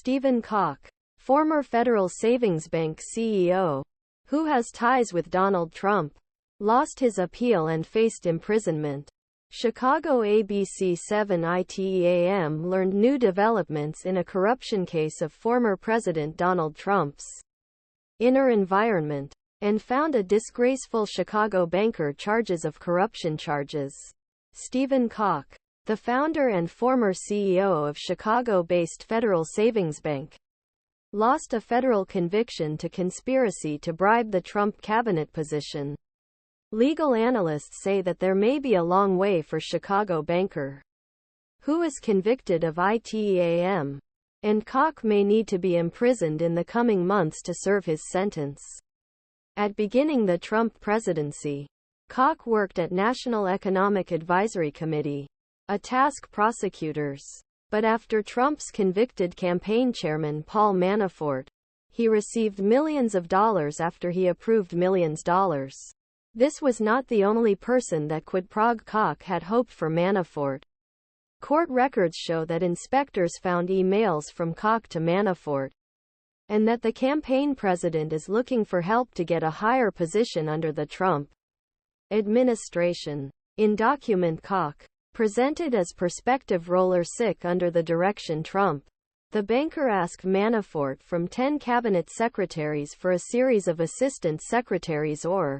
Stephen Calk, former Federal Savings Bank CEO, who has ties with Donald Trump, lost his appeal and faced imprisonment. Chicago ABC 7 ITEAM learned new developments in a corruption case of former President Donald Trump's inner environment, and found a disgraceful Chicago banker charges of corruption charges. Stephen Calk, the founder and former CEO of Chicago-based Federal Savings Bank, lost a federal conviction to conspiracy to bribe the Trump cabinet position. Legal analysts say that there may be a long way for Chicago banker, who is convicted of ITEAM, and Calk may need to be imprisoned in the coming months to serve his sentence. At beginning the Trump presidency, Calk worked at National Economic Advisory Committee, a task prosecutors. But after Trump's convicted campaign chairman Paul Manafort, he received millions of dollars after he approved millions dollars. This was not the only person that Quid-prog-Calk had hoped for Manafort. Court records show that inspectors found emails from Calk to Manafort, and that the campaign president is looking for help to get a higher position under the Trump administration. In document Calk, presented as prospective roller sick under the direction Trump, the banker asked Manafort from 10 cabinet secretaries for a series of assistant secretaries or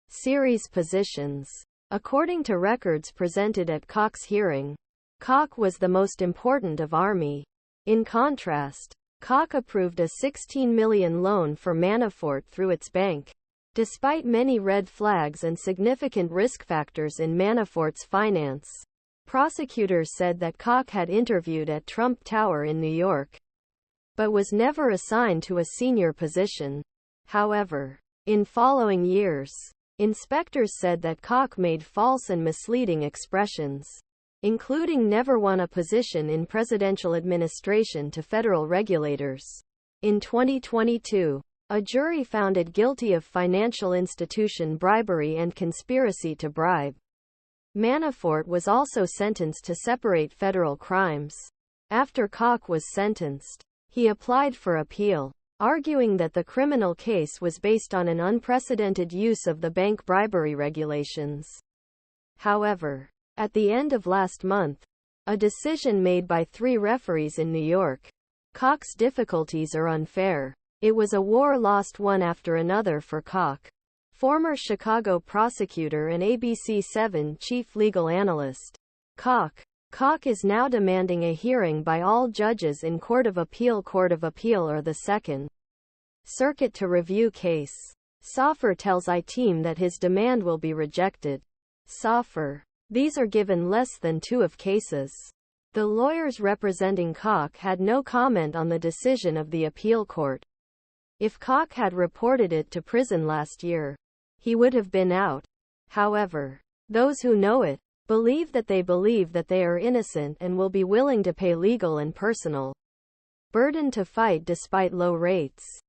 series positions. According to records presented at Calk's hearing, Calk was the most important of Army. In contrast, Calk approved a $16 million loan for Manafort through its bank, despite many red flags and significant risk factors in Manafort's finance. Prosecutors said that Calk had interviewed at Trump Tower in New York, but was never assigned to a senior position. However, in following years, inspectors said that Calk made false and misleading expressions, including never won a position in presidential administration to federal regulators. In 2022, a jury found it guilty of financial institution bribery and conspiracy to bribe. Manafort was also sentenced to separate federal crimes. After Calk was sentenced, he applied for appeal, arguing that the criminal case was based on an unprecedented use of the bank bribery regulations. However, at the end of last month, a decision made by 3 referees in New York, Calk's difficulties are unfair. It was a war lost one after another for Calk. Former Chicago prosecutor and ABC 7 chief legal analyst, Calk is now demanding a hearing by all judges in Court of Appeal or the Second Circuit to review case. Soffer tells iTeam that his demand will be rejected. Soffer: these are given less than 2 of cases. The lawyers representing Calk had no comment on the decision of the appeal court. If Calk had reported it to prison last year, he would have been out. However, those who know it believe that they are innocent and will be willing to pay legal and personal burden to fight despite low rates.